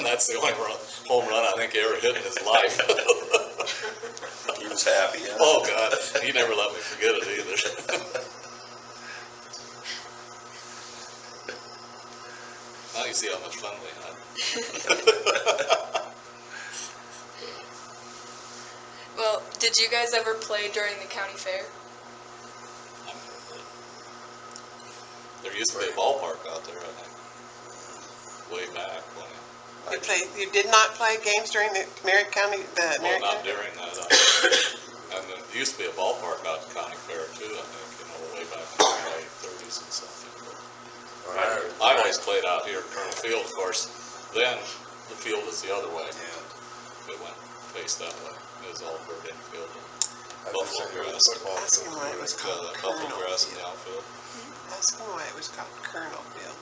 And that's the only home run I think he ever hit in his life. He was happy, huh? Oh, God, he never let me forget it either. Now you see how much fun we had. Well, did you guys ever play during the county fair? There used to be a ballpark out there, I think, way back when. You did not play games during the Merritt County, Well, not during that. And there used to be a ballpark out at the county fair too, I think, way back in the late 30s and something. But I always played out here at Colonel Field, of course. Then the field was the other way. It went faced that way. It was all bird infield. Buffalo grass. Ask him why it was called Buffalo Colonel grass in Field. the outfield. Ask him why it was called Colonel Field.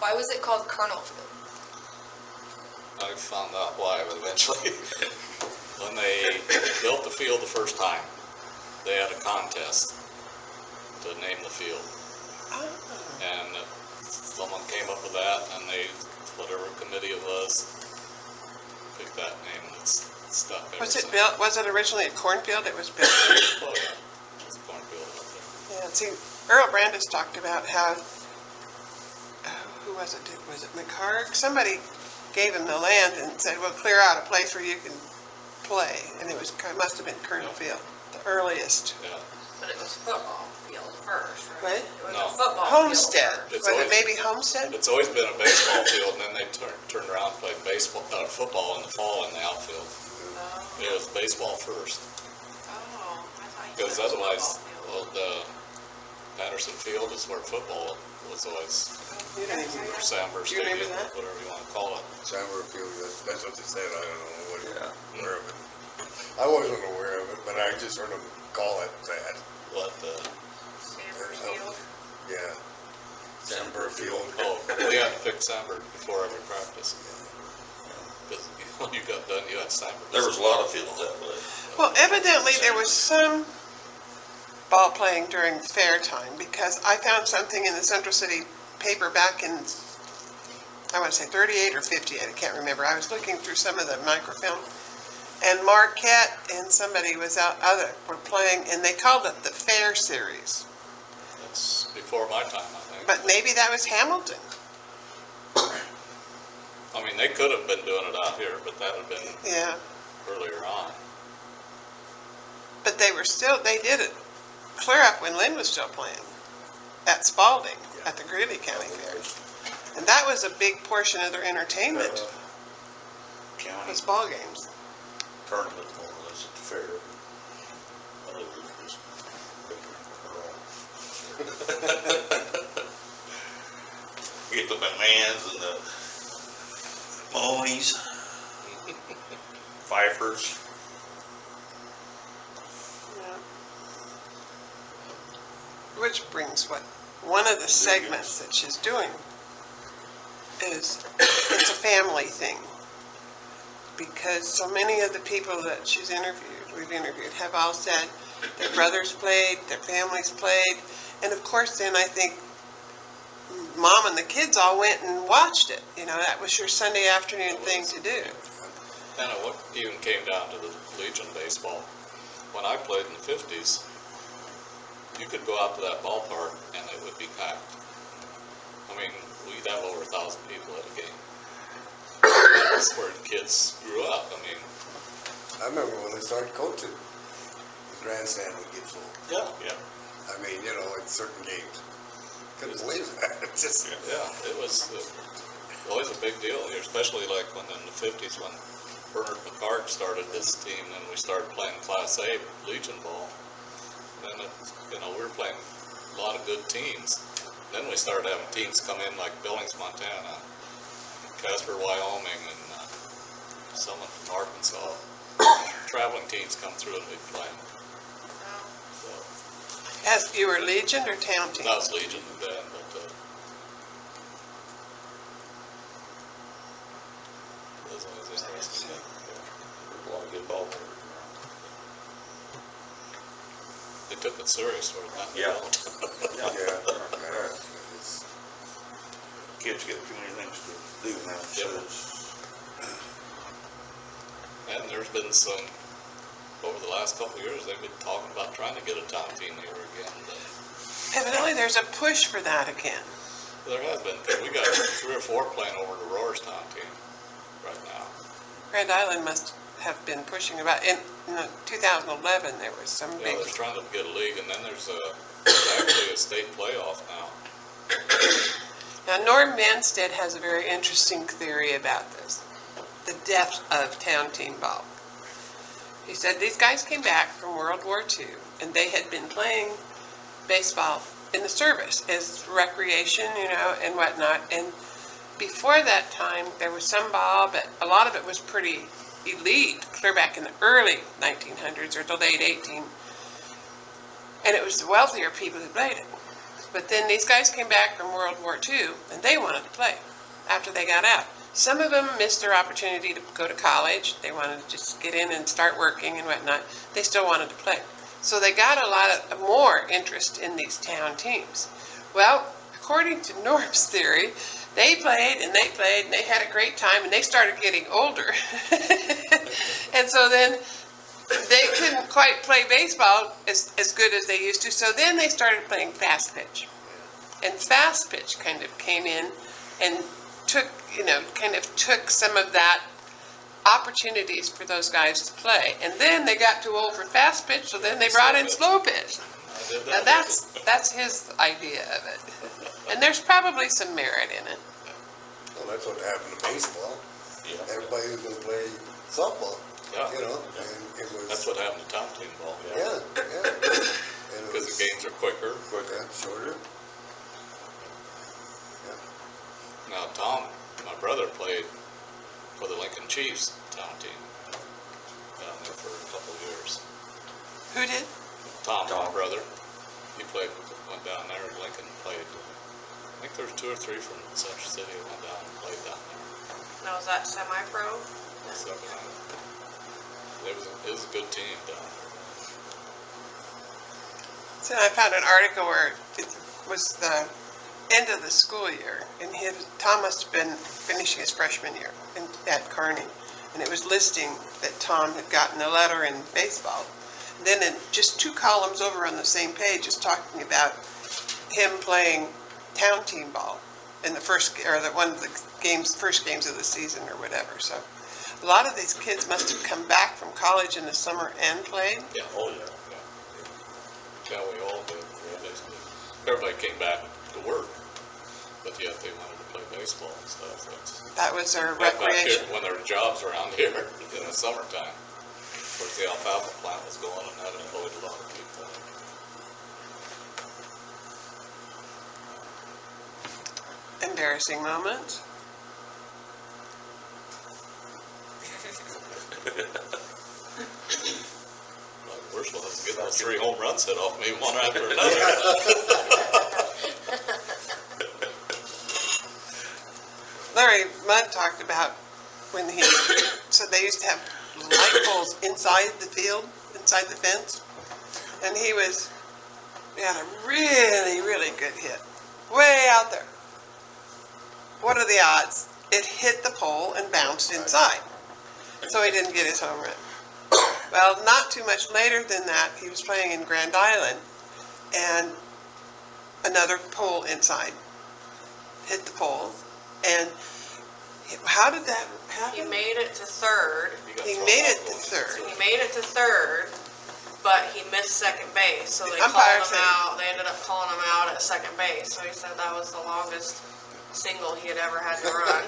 Why was it called Colonel Field? I found out why eventually. When they built the field the first time, they had a contest to name the field. Oh. And someone came up with that, and whatever committee it was, picked that name, and it's stuck ever Was it since. built? Was it originally a cornfield? It was built. Oh, yeah. It's a cornfield out there. Yeah. See, Earl Brandis talked about how. Who was it? Was it McHarg? Somebody gave him the land and said, "Well, clear out a place where you can play," and it must have been Colonel Field, the earliest. Yeah. But it was football field first, What? right? It was No. a football Homestead. field It's Was it always- maybe Homestead? It's always been a baseball field, and then they turned around and played football in the fall in the outfield. first. It was baseball first, Oh, I thought you because said it was otherwise, football field. well, the Patterson Field is where football was always, You don't even or Sandburg Do you remember Stadium, that? whatever you want to call it. Sandburg Field, that's what they said, I don't know what, Yeah. aware of it. I wasn't aware of it, but I just heard them call it that, What, Sandburg Field. yeah. Sandburg Field. oh, we had to pick Sandburg before every practice. Because when you got done, you had Sandburg. There was a lot of fields that way. Well, evidently there was some ball playing during fair time, because I found something in the Central City paper back in, I want to say 38 or 58, I can't remember. I was looking through some of the microfilm, and Marquette and somebody was were playing, and they called it the Fair Series. That's before my time, I think. But maybe that was Hamilton. I mean, they could have been doing it out here, but that had been Yeah, earlier on. but they did it clear up when Len was still playing at Spalding at the Greeley County Fair. And that was a big portion of their entertainment, County was ball games. tournament more or less at the fair. Other than just get the McMahons and the Moleys, Pfeiffers. Which brings one of the segments that she's doing is, it's a family thing. Because so many of the people that we've interviewed, have all said their brothers played, their families played, and of course then I think Mom and the kids all went and watched it. That was your Sunday afternoon thing to do. And what even came down to the Legion baseball. When I played in the 50s, you could go out to that ballpark and it would be packed. I mean, we'd have over 1,000 people at a game. That's where the kids grew up. I mean, I remember when they started coaching, the grandstand would get full. yeah. I mean, at certain games. Couldn't believe that. It's just, Yeah, it was always a big deal here, especially like when in the 50s when Bernard McHarg started this team and we started playing Class A Legion ball. Then, we were playing a lot of good teams. Then we started having teams come in like Billings, Montana, Casper, Wyoming, and someone from Arkansas. Traveling teams come through and we'd play them. So, As you were Legion or town team? that was Legion then, but it was always interesting. There's a lot of good ball players around. They took it serious for that. Yeah. yeah. It's, Kids get too many things to do now, so Yeah. it's And there's been some, over the last couple of years, they've been talking about trying to get a town team here again, but Evidently, there's a push for that again. there has been, because we got 3 or 4 playing over the Roarstown team right now. Grand Island must have been pushing about, in 2011, there was some Yeah, big, they're trying to get a league, and then there's actually a state playoff now. now Norm Manstead has a very interesting theory about this, the depth of town team ball. He said these guys came back from World War II, and they had been playing baseball in the service as recreation, and whatnot, and before that time, there was some ball, but a lot of it was pretty elite, clear back in the early 1900s or the late 18. And it was the wealthier people who played it. But then these guys came back from World War II, and they wanted to play after they got out. Some of them missed their opportunity to go to college. They wanted to just get in and start working and whatnot. They still wanted to play. So they got a lot of more interest in these town teams. Well, according to Norm's theory, they played and they played and they had a great time and they started getting older. And so then they couldn't quite play baseball as good as they used to. So then they started playing fast pitch. And fast pitch kind of came in and took some of that opportunities for those guys to play. And then they got too old for fast pitch, so then they brought in slow pitch. Now that's his idea of it. And there's probably some merit in it. Well, that's what happened to baseball. Yeah. Everybody was gonna play softball, Yeah. and it was. That's what happened to town team ball. Yeah, yeah. And it Because was the games are quicker. quicker, shorter. Now, Tom, my brother, played for the Lincoln Chiefs town team down there for a couple of years. Who did? Tom, my brother, he went down there, Lincoln played, I think there's 2 or 3 from Central City that went down and played down there. Now, is that semi-pro? So, it was a good team down there. So I found an article where it was the end of the school year, and Tom must have been finishing his freshman year at Kearney, and it was listing that Tom had gotten a letter in baseball. And then in just 2 columns over on the same page is talking about him playing town team ball in the first games of the season or whatever. So a lot of these kids must have come back from college in the summer and played. Yeah, oh yeah, yeah. Yeah, we all did, basically. Everybody came back to work, but yet they wanted to play baseball and stuff. That was their Back recreation. here, when there were jobs around here in the summertime. Of course, the alfalfa plant was going, and that employed a lot of people. Embarrassing moments. Well, the worst one was getting those 3 home runs hit off me, one after another. Larry Mudd talked about when he said they used to have light poles inside the field, inside the fence, and he had a really, really good hit, way out there. What are the odds? It hit the pole and bounced inside, so he didn't get his home run. Well, not too much later than that, he was playing in Grand Island, and another pole inside hit the pole, and how did that happen? He made it to third. He made it to third. He made it to third, but he missed second base, so they Umpire called him said- out. They ended up calling him out at second base. So he said that was the longest single he had ever had to run.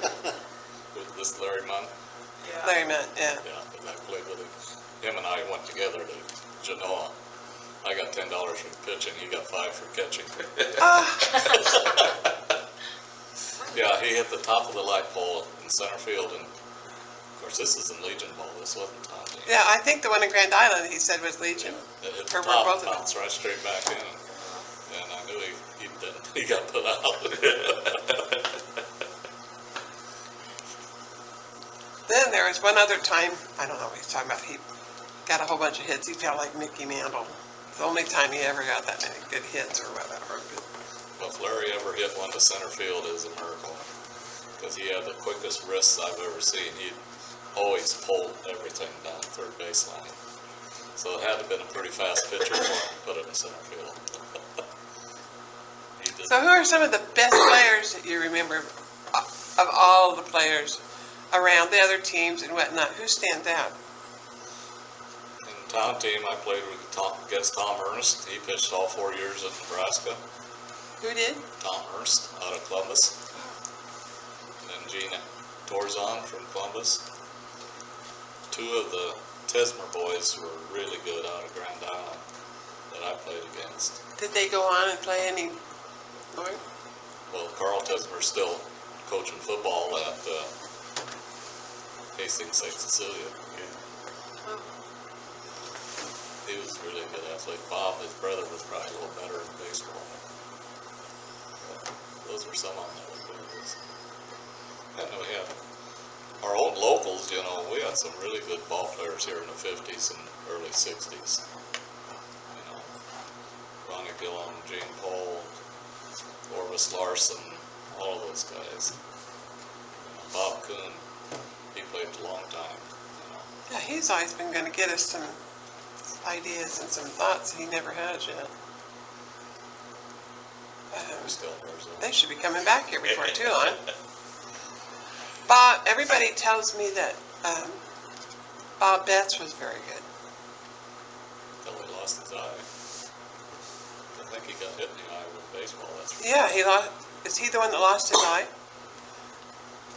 With this Larry Munn, Yeah. Larry Mudd, yeah. yeah, because I played with him. Him and I went together to Genoa. I got $10 for pitching, he got 5 for catching. Yeah, he hit the top of the light pole in center field, and of course, this is in Legion Bowl, this wasn't Tom. Yeah, I think the one in Grand Island he said was Legion. It hit Or the were top, both of them? bounced right straight back in, and I knew he didn't, he got put out. Then there was one other time, I don't know what he's talking about, he got a whole bunch of hits. He felt like Mickey Mantle. It's the only time he ever got that many good hits or whatever. Well, if Larry ever hit one to center field, is a miracle, because he had the quickest wrists I've ever seen. always pulled everything down third baseline. So it had to have been a pretty fast pitcher for him to put it in center field. He did. So who are some of the best players that you remember of all the players around the other teams and whatnot? Who stands out? In the town team, I played against Tom Ernst. He pitched all 4 years at Nebraska. Who did? Tom Ernst out of Columbus. And then Gene Torzon from Columbus. Two of the Tismer boys were really good out of Grand Island that I played against. Did they go on and play any more? Well, Carl Tismer's still coaching football at Hastings, St. Cecilia. He was really a good athlete. Bob, his brother, was probably a little better in baseball. Those were some of them that were good. And then we had our old locals, you know, we had some really good ball players here in the 50s and early 60s. You know, Ronnie Gillum, Gene Pohl, Orvis Larson, all of those guys. You know, Bob Kuhn, he played a long time. You know. Yeah, he's always been going to get us some ideas and some thoughts he never has yet. He still wears them. They should be coming back here before too long. Bob, everybody tells me that Bob Betts was very good. Until he lost his eye. I think he got hit in the eye with baseball. That's for Yeah, he lost. Is he the one that lost his eye?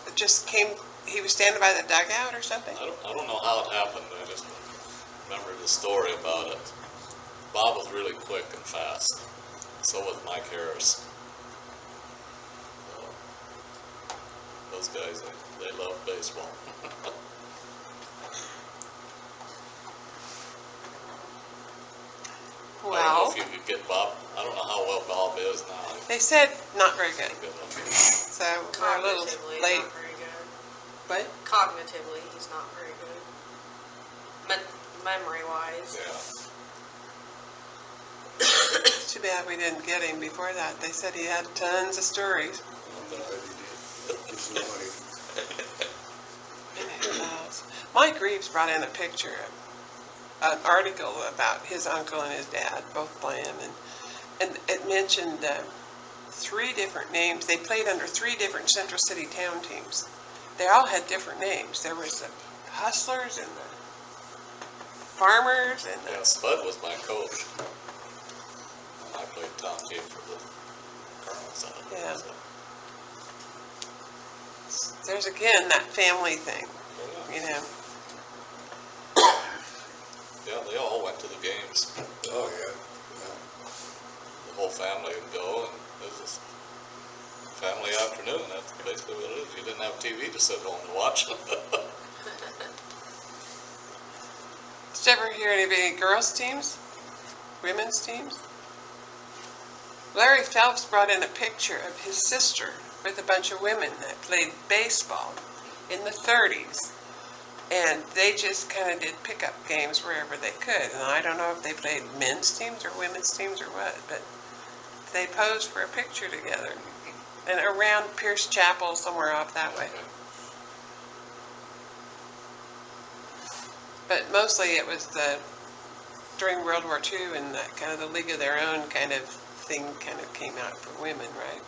It just came. He was standing by the dugout or something. I don't know how it happened. I just remember the story about it. Bob was really quick and fast. So was Mike Harris. Those guys, they love baseball. I don't know Well, if you could get Bob. I don't know how well Bob is now. they said not very good. Okay. So we're a little Cognitively, late. not very good. But Cognitively, he's not very good. Memory-wise. Yeah. it's too bad we didn't get him before that. They said he had tons of stories. Mike Reeves brought in a picture, an article about his uncle and his dad both playing, and it mentioned 3 different names. They played under 3 different Central City town teams. They all had different names. There was the Hustlers and the Farmers and the... Yeah, Spud was my coach. And I played town team for the Colonels out of there. Yeah. So. There's again that family thing, Yeah. you know. Yeah, they all went to the games. Oh, yeah. The whole family would go, and it was just family afternoon. That's basically what it is. You didn't have TV to sit home and watch. Did you ever hear any girls' teams? Women's teams? Larry Phelps brought in a picture of his sister with a bunch of women that played baseball in the 30s. And they just kind of did pickup games wherever they could. And I don't know if they played men's teams or women's teams or what, but they posed for a picture together. And around Pierce Chapel, somewhere off that way. But mostly it was during World War II, and that kind of the League of Their Own kind of thing kind of came out for women, right?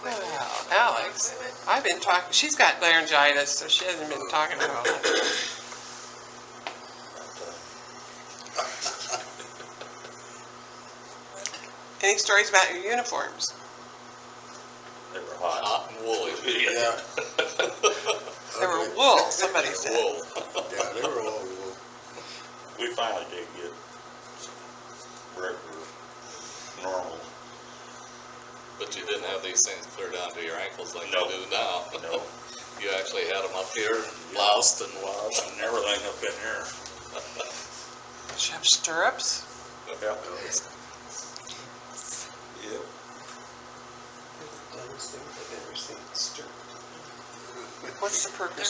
Well, Alyx, I've been talking, she's got laryngitis, so she hasn't been talking a whole lot. Any stories about your uniforms? They were hot. Hot and woolly. Yeah. They were wool, somebody said. Wool. Yeah, they were all wool. We finally did get regular, normal. But you didn't have these things clear down to your ankles like No. you do now. No, You actually had them up here, bloused and washed. and everything up in here. Did you have stirrups? Yeah. Yep. They're the dumbest things I've ever seen, stirrups. What's the purpose